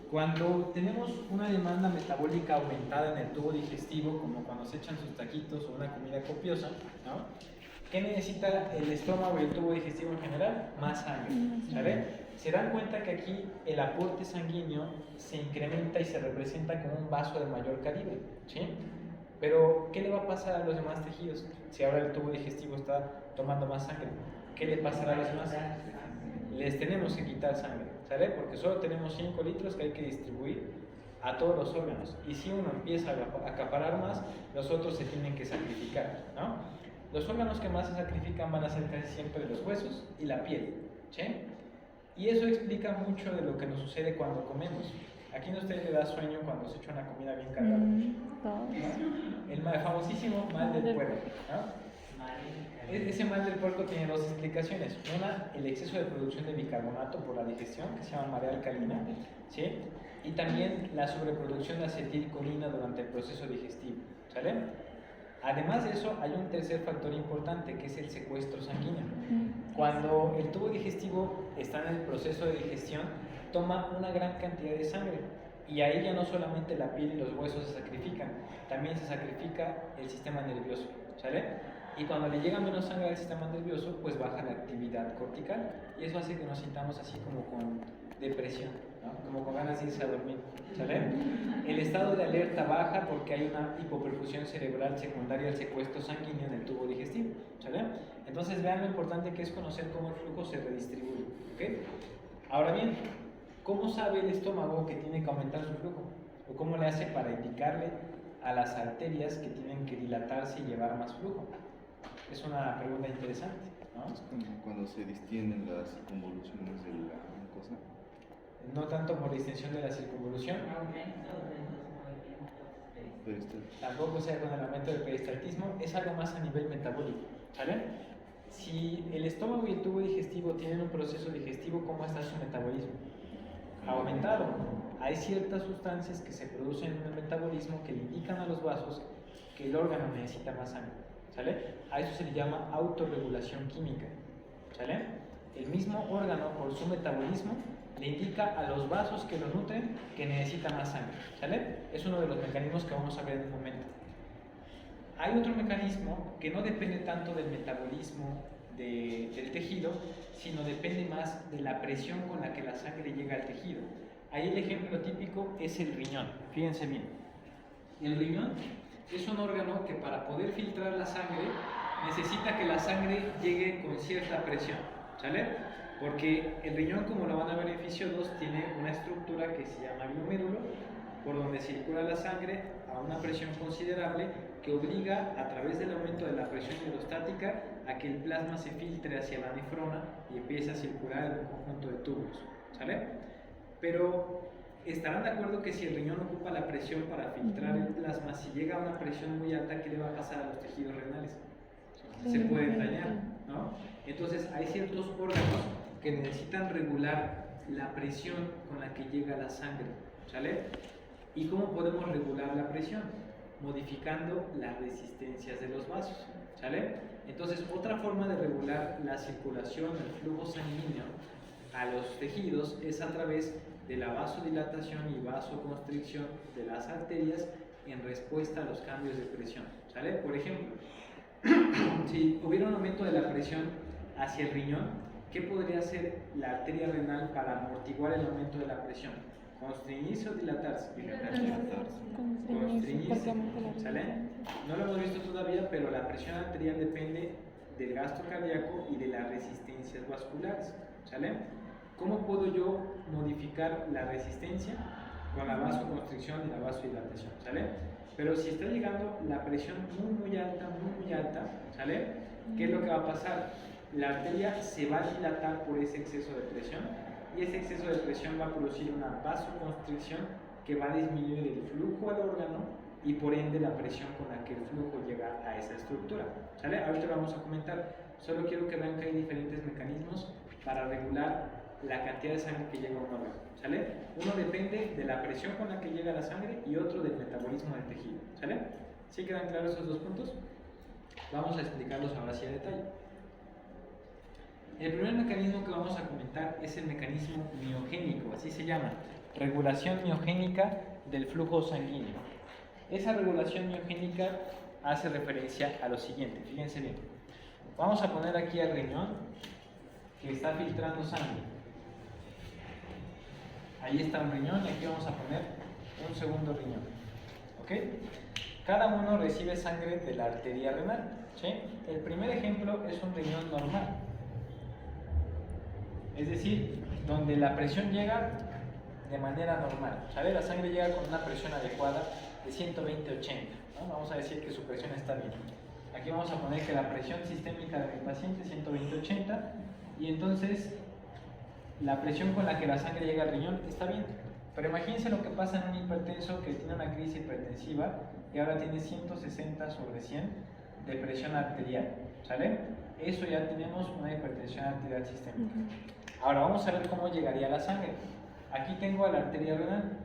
cuando tenemos una demanda metabólica aumentada en el tubo digestivo, como cuando se echan sus taquitos o una comida copiosa, ¿no? ¿Qué necesita el estómago y el tubo digestivo en general? Más sangre, ¿sale? Se dan cuenta que aquí el aporte sanguíneo se incrementa y se representa como un vaso de mayor calibre, ¿sí? Pero, ¿qué le va a pasar a los demás tejidos si ahora el tubo digestivo está tomando más sangre? ¿Qué le pasará a los demás? Les tenemos que quitar sangre, ¿sale? Porque solo tenemos 5 litros que hay que distribuir a todos los órganos. Y si uno empieza a acaparar más, los otros se tienen que sacrificar, ¿no? Los órganos que más se sacrifican van a ser casi siempre los huesos y la piel, ¿sí? Y eso explica mucho de lo que nos sucede cuando comemos. ¿A quién de ustedes le da sueño cuando se echa una comida bien cargada? El famosísimo mal del puerco, ¿no? Ese mal del puerco tiene dos explicaciones. Una, el exceso de producción de bicarbonato por la digestión, que se llama marea alcalina, ¿sí? Y también la sobreproducción de acetilcolina durante el proceso digestivo, ¿sale? Además de eso, hay un tercer factor importante, que es el secuestro sanguíneo. Cuando el tubo digestivo está en el proceso de digestión, toma una gran cantidad de sangre, y ahí ya no solamente la piel y los huesos se sacrifican, también se sacrifica el sistema nervioso, ¿sale? Y cuando le llega menos sangre al sistema nervioso, pues baja la actividad cortical, y eso hace que nos sintamos así como con depresión, ¿no? Como con ganas de irse a dormir, ¿sale? El estado de alerta baja porque hay una hipoperfusión cerebral secundaria al secuestro sanguíneo en el tubo digestivo, ¿sale? Entonces vean lo importante que es conocer cómo el flujo se redistribuye, ¿ok? Ahora bien, ¿cómo sabe el estómago que tiene que aumentar su flujo? ¿O cómo le hace para indicarle a las arterias que tienen que dilatarse y llevar más flujo? Es una pregunta interesante, ¿no? Es como cuando se distienden las convoluciones de la cosa. No tanto por la extensión de la circunvolución, tampoco sea con el aumento del peristaltismo, es algo más a nivel metabólico, ¿vale? Si el estómago y el tubo digestivo tienen un proceso digestivo, ¿cómo está su metabolismo? Aumentado. Hay ciertas sustancias que se producen en el metabolismo que le indican a los vasos que el órgano necesita más sangre, ¿sale? A eso se le llama autorregulación química, ¿sale? El mismo órgano, por su metabolismo, le indica a los vasos que lo nutren que necesita más sangre, ¿sale? Es uno de los mecanismos que vamos a ver en un momento. Hay otro mecanismo que no depende tanto del metabolismo del tejido, sino depende más de la presión con la que la sangre llega al tejido. Ahí el ejemplo típico es el riñón. Fíjense bien. El riñón es un órgano que para poder filtrar la sangre necesita que la sangre llegue con cierta presión, ¿sale? Porque el riñón, como lo van a ver en Fisio 2, tiene una estructura que se llama glomérulo, por donde circula la sangre a una presión considerable que obliga, a través del aumento de la presión hidrostática, a que el plasma se filtre hacia la nefrona y empiece a circular en un conjunto de tubos, ¿sale? Pero estarán de acuerdo que si el riñón ocupa la presión para filtrar el plasma, si llega a una presión muy alta, ¿qué le va a pasar a los tejidos renales? Se pueden dañar, ¿no? Entonces hay ciertos órganos que necesitan regular la presión con la que llega la sangre, ¿sale? ¿Y cómo podemos regular la presión? Modificando las resistencias de los vasos, ¿sale? Entonces, otra forma de regular la circulación, el flujo sanguíneo a los tejidos es a través de la vasodilatación y vasoconstricción de las arterias en respuesta a los cambios de presión, ¿sale? Por ejemplo, si hubiera un aumento de la presión hacia el riñón, ¿qué podría hacer la arteria renal para amortiguar el aumento de la presión? ¿Constreñirse o dilatarse? Constreñirse, ¿sale? No lo hemos visto todavía, pero la presión arterial depende del gasto cardíaco y de las resistencias vasculares, ¿sale? ¿cómo puedo yo modificar la resistencia con la vasoconstricción y la vasodilatación? ¿Sale? Pero si está llegando la presión muy alta, ¿sale? ¿Qué es lo que va a pasar? La arteria se va a dilatar por ese exceso de presión y ese exceso de presión va a producir una vasoconstricción que va a disminuir el flujo al órgano y por ende la presión con la que el flujo llega a esa estructura. ¿Sale? Ahorita lo vamos a comentar. Solo quiero que vean que hay diferentes mecanismos para regular la cantidad de sangre que llega a un órgano. ¿Sale? Uno depende de la presión con la que llega la sangre y otro del metabolismo del tejido. ¿Sale? ¿Sí quedan claros esos dos puntos? Vamos a explicarlos ahora sí a detalle. El primer mecanismo que vamos a comentar es el mecanismo miogénico, así se llama, regulación miogénica del flujo sanguíneo. Esa regulación miogénica hace referencia a lo siguiente, fíjense bien. Vamos a poner aquí al riñón que está filtrando sangre. Ahí está un riñón y aquí vamos a poner un segundo riñón. ¿Ok? Cada uno recibe sangre de la arteria renal. ¿Sí? El primer ejemplo es un riñón normal. Es decir, donde la presión llega de manera normal. ¿Sale? La sangre llega con una presión adecuada de 120-80. ¿no? Vamos a decir que su presión está bien. Aquí vamos a poner que la presión sistémica de mi paciente es 120-80 y entonces la presión con la que la sangre llega al riñón está bien. Pero imagínense lo que pasa en un hipertenso que tiene una crisis hipertensiva y ahora tiene 160/100 de presión arterial. ¿Sale? Eso ya tenemos una hipertensión arterial sistémica. Ahora vamos a ver cómo llegaría la sangre. Aquí tengo a la arteria renal.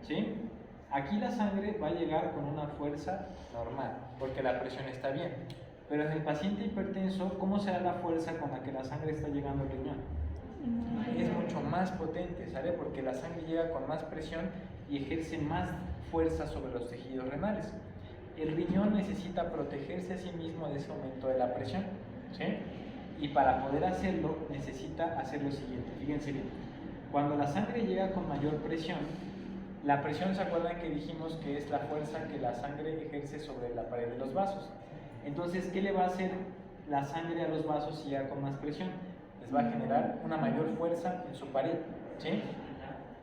¿Sí? Aquí la sangre va a llegar con una fuerza normal, porque la presión está bien. Pero en el paciente hipertenso, ¿cómo será la fuerza con la que la sangre está llegando al riñón? Es mucho más potente, ¿sale? Porque la sangre llega con más presión y ejerce más fuerza sobre los tejidos renales. El riñón necesita protegerse a sí mismo de ese aumento de la presión, ¿sí? Y para poder hacerlo, necesita hacer lo siguiente, fíjense bien. Cuando la sangre llega con mayor presión, la presión, ¿se acuerdan que dijimos que es la fuerza que la sangre ejerce sobre la pared de los vasos? Entonces, ¿qué le va a hacer la sangre a los vasos si llega con más presión? Les va a generar una mayor fuerza en su pared, ¿sí?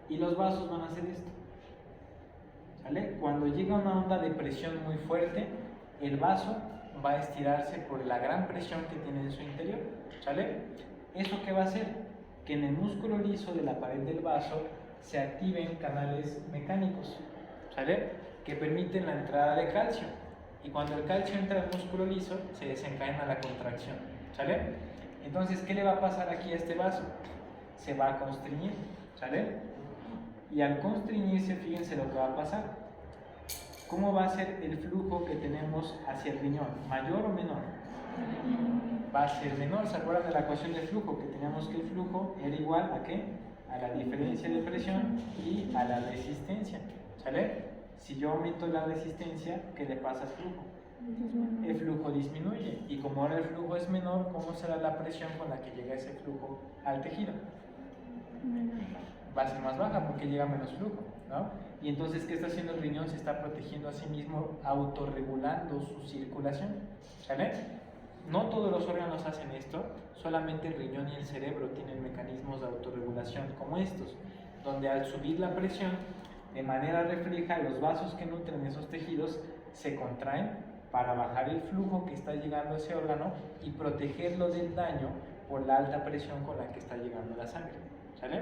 Y los vasos van a hacer esto, ¿sale? Cuando llega una onda de presión muy fuerte, el vaso va a estirarse por la gran presión que tiene en su interior, ¿sale? ¿Eso qué va a hacer? Que en el músculo liso de la pared del vaso se activen canales mecánicos, ¿sale? Que permiten la entrada de calcio. Y cuando el calcio entra al músculo liso, se desencadena la contracción, ¿sale? Entonces, ¿qué le va a pasar aquí a este vaso? Se va a constriñir, ¿sale? Y al constriñirse, fíjense lo que va a pasar. ¿Cómo va a ser el flujo que tenemos hacia el riñón? ¿Mayor o menor? Va a ser menor. ¿Se acuerdan de la ecuación de flujo? Que teníamos que el flujo era igual a ¿qué? A la diferencia de presión y a la resistencia, ¿sale? Si yo aumento la resistencia, ¿qué le pasa al flujo? El flujo disminuye, y como ahora el flujo es menor, ¿cómo será la presión con la que llega ese flujo al tejido? Va a ser más baja porque llega menos flujo, ¿no? Y entonces, ¿qué está haciendo el riñón? Se está protegiendo a sí mismo, autorregulando su circulación, ¿sale? No todos los órganos hacen esto, solamente el riñón y el cerebro tienen mecanismos de autorregulación como estos, donde al subir la presión, de manera refleja, los vasos que nutren esos tejidos se contraen para bajar el flujo que está llegando a ese órgano y protegerlo del daño por la alta presión con la que está llegando la sangre, ¿sale?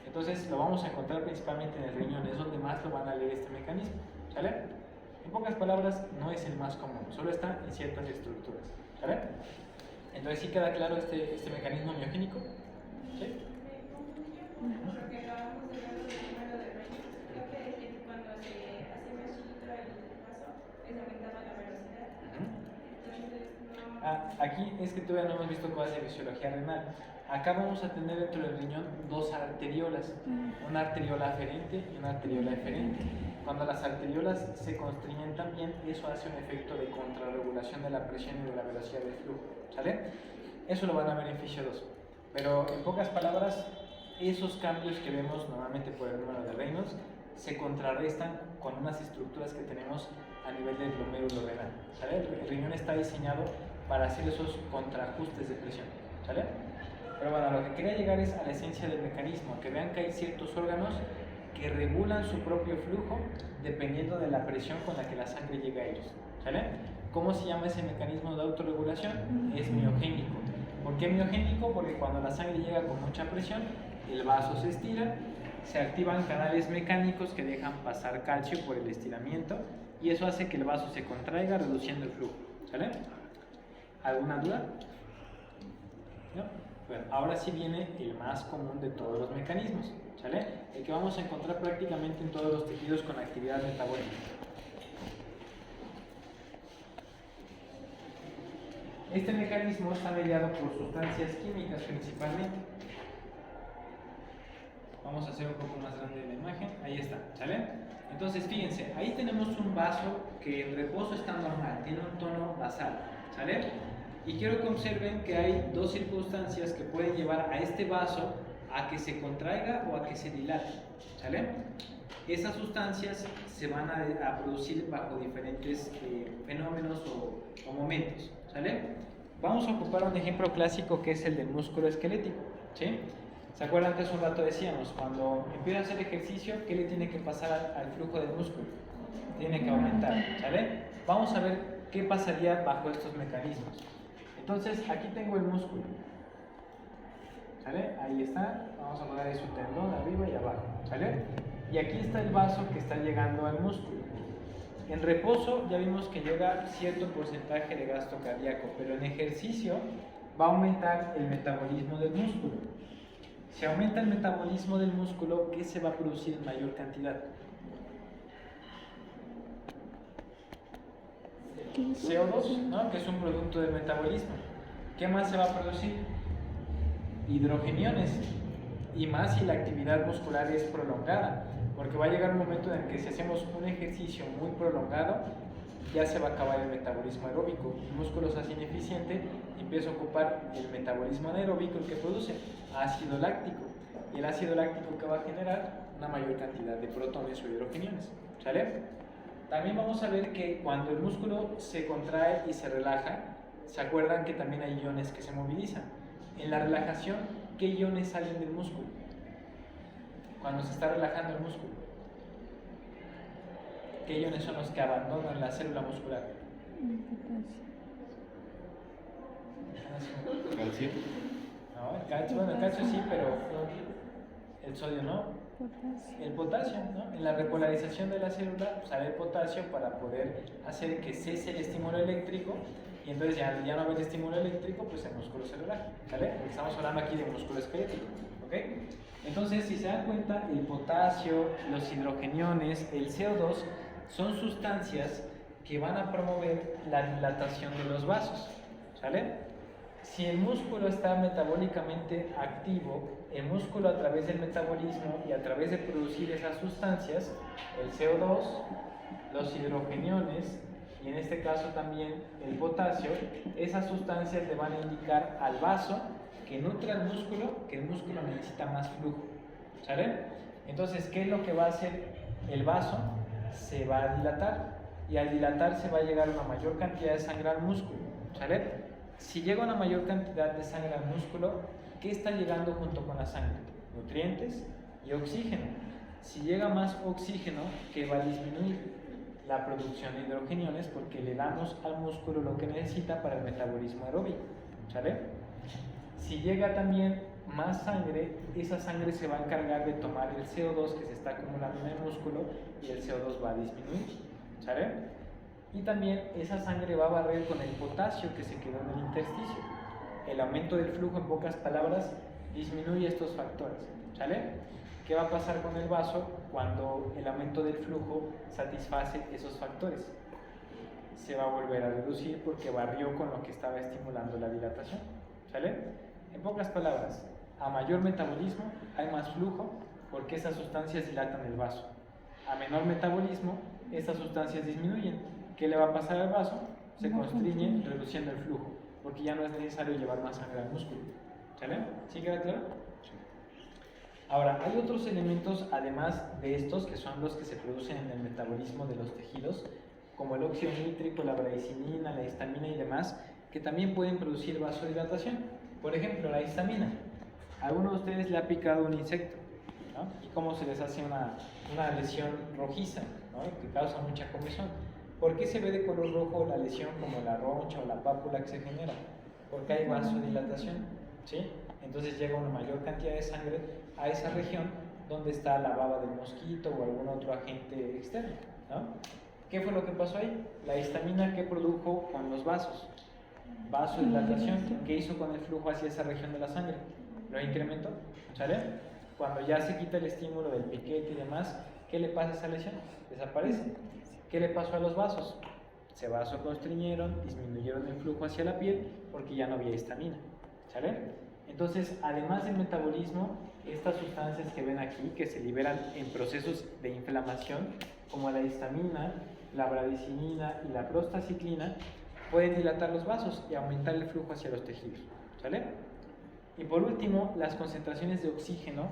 Entonces lo vamos a encontrar principalmente en el riñón, es donde más lo van a leer este mecanismo, ¿sale? En pocas palabras, no es el más común, solo está en ciertas estructuras, ¿sale? Entonces, ¿sí queda claro este mecanismo miogénico? ¿Sí? Porque acabamos de hablar del número de rayos. Creo que cuando se hace más chiquito el vaso, es aumentaba la velocidad. Entonces, no. Aquí es que todavía no hemos visto cosas de fisiología renal. Acá vamos a tener dentro del riñón dos arteriolas, una arteriola aferente y una arteriola eferente. Cuando las arteriolas se constriñen también, eso hace un efecto de contrarregulación de la presión y de la velocidad del flujo, ¿sale? Eso lo van a ver en fisio 2. Pero en pocas palabras, esos cambios que vemos normalmente por el número de Reynolds se contrarrestan con unas estructuras que tenemos a nivel del glomérulo renal, ¿sale? El riñón está diseñado para hacer esos contraajustes de presión, ¿sale? Pero bueno, a lo que quería llegar es a la esencia del mecanismo, que vean que hay ciertos órganos que regulan su propio flujo dependiendo de la presión con la que la sangre llega a ellos. ¿Sale? ¿Cómo se llama ese mecanismo de autorregulación? Es miogénico. ¿Por qué miogénico? Porque cuando la sangre llega con mucha presión, el vaso se estira, se activan canales mecánicos que dejan pasar calcio por el estiramiento y eso hace que el vaso se contraiga reduciendo el flujo. ¿Sale? ¿Alguna duda? ¿No? Bueno, ahora sí viene el más común de todos los mecanismos, ¿sale? El que vamos a encontrar prácticamente en todos los tejidos con actividad metabólica. Este mecanismo está mediado por sustancias químicas principalmente. Vamos a hacer un poco más grande la imagen. Ahí está, ¿sale? Entonces, fíjense, ahí tenemos un vaso que en reposo está normal, tiene un tono basal, ¿sale? Y quiero que observen que hay dos circunstancias que pueden llevar a este vaso a que se contraiga o a que se dilate, ¿sale? Esas sustancias se van a producir bajo diferentes fenómenos o momentos, ¿sale? Vamos a ocupar un ejemplo clásico que es el del músculo esquelético, ¿sí? ¿Se acuerdan que hace un rato decíamos, cuando empieza a hacer ejercicio, qué le tiene que pasar al flujo del músculo? Tiene que aumentar, ¿sale? Vamos a ver qué pasaría bajo estos mecanismos. Entonces, aquí tengo el músculo, ¿sale? Ahí está, vamos a poner su tendón arriba y abajo, ¿sale? Y aquí está el vaso que está llegando al músculo. En reposo ya vimos que llega cierto porcentaje de gasto cardíaco, pero en ejercicio va a aumentar el metabolismo del músculo. Si aumenta el metabolismo del músculo, ¿qué se va a producir en mayor cantidad? CO2, ¿no? Que es un producto del metabolismo. ¿Qué más se va a producir? Hidrogeniones. Y más si la actividad muscular es prolongada, porque va a llegar un momento en el que si hacemos un ejercicio muy prolongado, ya se va a acabar el metabolismo aeróbico. El músculo se hace ineficiente y empieza a ocupar el metabolismo anaeróbico, el que produce ácido láctico. Y el ácido láctico que va a generar una mayor cantidad de protones o hidrogeniones. ¿Sale? También vamos a ver que cuando el músculo se contrae y se relaja, ¿se acuerdan que también hay iones que se movilizan? En la relajación, ¿qué iones salen del músculo? Cuando se está relajando el músculo, ¿qué iones son los que abandonan la célula muscular? Calcio. No, el calcio, bueno, el calcio sí, pero el sodio no. El potasio, ¿no? En la repolarización de la célula sale el potasio para poder hacer que cese el estímulo eléctrico y entonces ya no haber estímulo eléctrico, pues el músculo se relaja, ¿vale? Porque estamos hablando aquí de músculo esquelético, ¿ok? Entonces, si se dan cuenta, el potasio, los hidrogeniones, el CO2 son sustancias que van a promover la dilatación de los vasos, ¿sale? Si el músculo está metabólicamente activo, el músculo a través del metabolismo y a través de producir esas sustancias, el CO2, los hidrogeniones y en este caso también el potasio, esas sustancias le van a indicar al vaso que nutre al músculo, que el músculo necesita más flujo, ¿sale? Entonces, ¿qué es lo que va a hacer el vaso? Se va a dilatar y al dilatarse va a llegar una mayor cantidad de sangre al músculo, ¿sale? Si llega una mayor cantidad de sangre al músculo, ¿qué está llegando junto con la sangre? Nutrientes y oxígeno. Si llega más oxígeno, ¿qué va a disminuir? La producción de hidrogeniones porque le damos al músculo lo que necesita para el metabolismo aeróbico, ¿sale? Si llega también más sangre, esa sangre se va a encargar de tomar el CO2 que se está acumulando en el músculo y el CO2 va a disminuir, ¿sale? Y también esa sangre va a barrer con el potasio que se quedó en el intersticio. El aumento del flujo, en pocas palabras, disminuye estos factores, ¿sale? ¿Qué va a pasar con el vaso cuando el aumento del flujo satisface esos factores? Se va a volver a reducir porque barrió con lo que estaba estimulando la dilatación, ¿sale? En pocas palabras, a mayor metabolismo hay más flujo porque esas sustancias dilatan el vaso. A menor metabolismo, estas sustancias disminuyen. ¿Qué le va a pasar al vaso? Se constriñe reduciendo el flujo, porque ya no es necesario llevar más sangre al músculo. ¿Sale? ¿Sí queda claro? Ahora, hay otros elementos además de estos que son los que se producen en el metabolismo de los tejidos, como el óxido nítrico, la bradicinina, la histamina y demás, que también pueden producir vasodilatación. Por ejemplo, la histamina. ¿A alguno de ustedes le ha picado un insecto? ¿No? ¿Y cómo se les hace una lesión rojiza, ¿no? Que causa mucha comezón? ¿Por qué se ve de color rojo la lesión como la roncha o la pápula que se genera? Porque hay vasodilatación, ¿sí? Entonces llega una mayor cantidad de sangre a esa región donde está la baba del mosquito o algún otro agente externo, ¿no? ¿Qué fue lo que pasó ahí? La histamina que produjo con los vasos. Vasodilatación, ¿qué hizo con el flujo hacia esa región de la sangre? Lo incrementó, ¿sale? Cuando ya se quita el estímulo del piquete y demás, ¿qué le pasa a esa lesión? Desaparece. ¿Qué le pasó a los vasos? Se vasoconstriñeron, disminuyeron el flujo hacia la piel porque ya no había histamina, ¿sale? Entonces, además del metabolismo, estas sustancias que ven aquí, que se liberan en procesos de inflamación, como la histamina, la bradicinina y la prostaciclina, pueden dilatar los vasos y aumentar el flujo hacia los tejidos, ¿sale? Y por último, las concentraciones de oxígeno,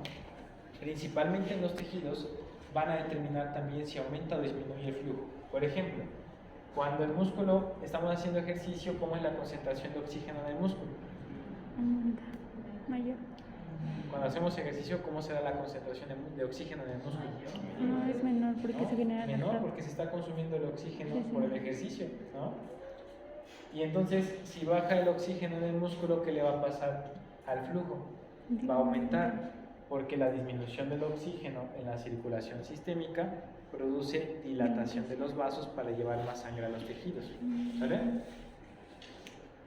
principalmente en los tejidos, van a determinar también si aumenta o disminuye el flujo. Por ejemplo, cuando el músculo, estamos haciendo ejercicio, ¿cómo es la concentración de oxígeno en el músculo? Mayor. Cuando hacemos ejercicio, ¿cómo será la concentración de oxígeno en el músculo? No, es menor porque se genera la menor porque se está consumiendo el oxígeno por el ejercicio, ¿no? Y entonces, si baja el oxígeno en el músculo, ¿qué le va a pasar al flujo? Va a aumentar, porque la disminución del oxígeno en la circulación sistémica produce dilatación de los vasos para llevar más sangre a los tejidos, ¿vale?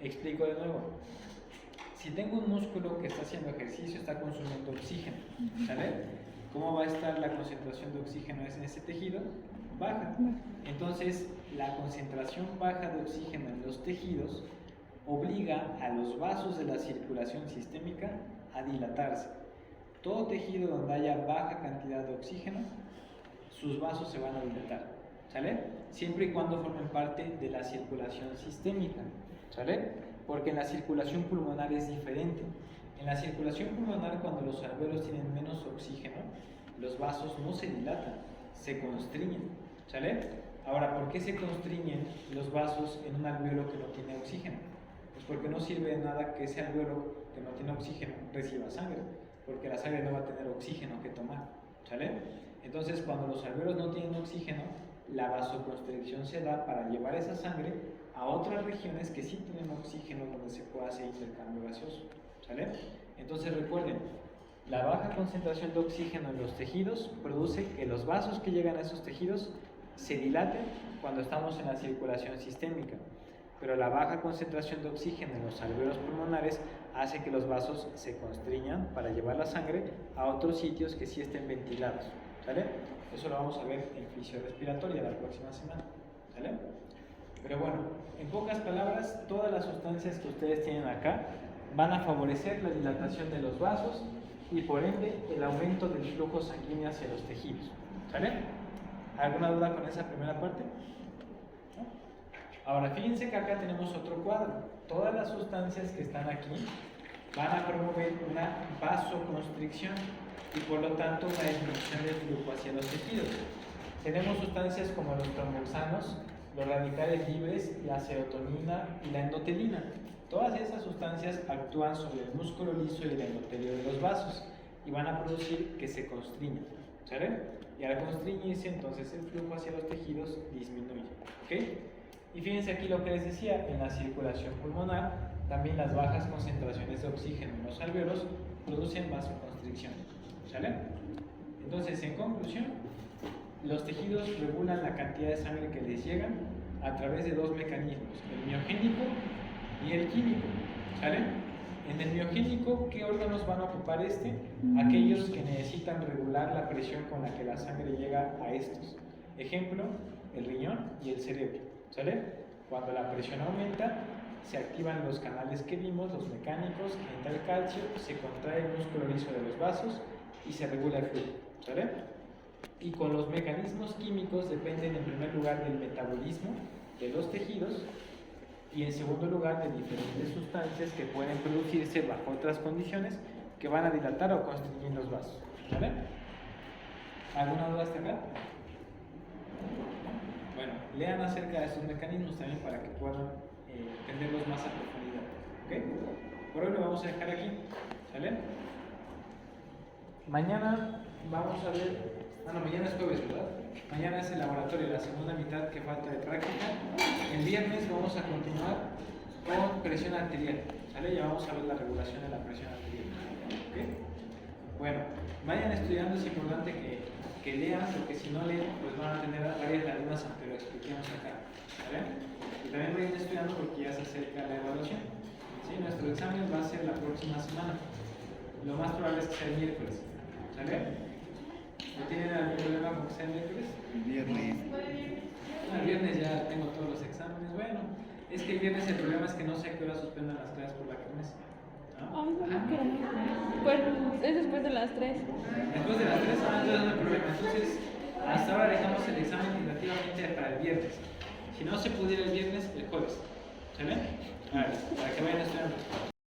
Explico de nuevo. Si tengo un músculo que está haciendo ejercicio, está consumiendo oxígeno, ¿sale? ¿Cómo va a estar la concentración de oxígeno en ese tejido? Baja. Entonces, la concentración baja de oxígeno en los tejidos obliga a los vasos de la circulación sistémica a dilatarse. Todo tejido donde haya baja cantidad de oxígeno, sus vasos se van a dilatar, ¿sale? Siempre y cuando formen parte de la circulación sistémica, ¿sale? Porque en la circulación pulmonar es diferente. En la circulación pulmonar, cuando los alvéolos tienen menos oxígeno, los vasos no se dilatan, se constriñen, ¿sale? Ahora, ¿por qué se constriñen los vasos en un alvéolo que no tiene oxígeno? Pues porque no sirve de nada que ese alvéolo que no tiene oxígeno reciba sangre, porque la sangre no va a tener oxígeno que tomar, ¿sale? Entonces, cuando los alvéolos no tienen oxígeno, la vasoconstricción se da para llevar esa sangre a otras regiones que sí tienen oxígeno donde se puede hacer intercambio gaseoso, ¿sale? Entonces recuerden, la baja concentración de oxígeno en los tejidos produce que los vasos que llegan a esos tejidos se dilaten cuando estamos en la circulación sistémica, pero la baja concentración de oxígeno en los alvéolos pulmonares hace que los vasos se constriñan para llevar la sangre a otros sitios que sí estén ventilados, ¿sale? Eso lo vamos a ver en fisiorrespiratoria la próxima semana, ¿sale? Pero bueno, en pocas palabras, todas las sustancias que ustedes tienen acá van a favorecer la dilatación de los vasos y por ende el aumento del flujo sanguíneo hacia los tejidos, ¿sale? ¿Alguna duda con esa primera parte? ¿No? Ahora, fíjense que acá tenemos otro cuadro. Todas las sustancias que están aquí van a promover una vasoconstricción y por lo tanto una disminución del flujo hacia los tejidos. Tenemos sustancias como los tromboxanos, los radicales libres, la serotonina y la endotelina. Todas esas sustancias actúan sobre el músculo liso y el endotelio de los vasos y van a producir que se constriñan, ¿sale? Y al constriñirse, entonces el flujo hacia los tejidos disminuye, ¿ok? Y fíjense aquí lo que les decía, en la circulación pulmonar, también las bajas concentraciones de oxígeno en los alvéolos producen vasoconstricción, ¿sale? Entonces, en conclusión, los tejidos regulan la cantidad de sangre que les llega a través de dos mecanismos, el miogénico y el químico, ¿sale? En el miogénico, ¿qué órganos van a ocupar este? Aquellos que necesitan regular la presión con la que la sangre llega a estos. Ejemplo, el riñón y el cerebro, ¿sale? Cuando la presión aumenta, se activan los canales que vimos, los mecánicos, entra el calcio, se contrae el músculo liso de los vasos y se regula el flujo, ¿sale? Y con los mecanismos químicos dependen en primer lugar del metabolismo de los tejidos y en segundo lugar de diferentes sustancias que pueden producirse bajo otras condiciones que van a dilatar o constriñir los vasos, ¿vale? ¿Alguna duda hasta acá? Bueno, lean acerca de estos mecanismos también para que puedan entenderlos más a profundidad, ¿ok? Por hoy lo vamos a dejar aquí, ¿vale? Mañana vamos a ver. No, mañana es jueves, ¿verdad? Mañana es el laboratorio, la segunda mitad que falta de práctica. El viernes vamos a continuar con presión arterial. ¿Sale? Ya vamos a ver la regulación de la presión arterial. ¿Ok? Bueno, vayan estudiando, es importante que lean, porque si no leen, pues van a tener varias lagunas aunque lo expliquemos acá. ¿Vale? Y también vayan estudiando porque ya se acerca la evaluación. ¿Sí? Nuestro examen va a ser la próxima semana. Lo más probable es que sea el miércoles. ¿Sale? ¿No tienen algún problema con que sea el miércoles? Viernes. El viernes ya tengo todos los exámenes. Bueno, es que el viernes el problema es que no sé a qué hora suspendan las clases por la kermés. ¿No? Ay, no quiero. Pues es después de las 3. Después de las 3 entonces no hay problema. Entonces, hasta ahora dejamos el examen tentativamente para el viernes. Si no se pudiera el viernes, el jueves. ¿Sale? Vale, para que vayan estudiando.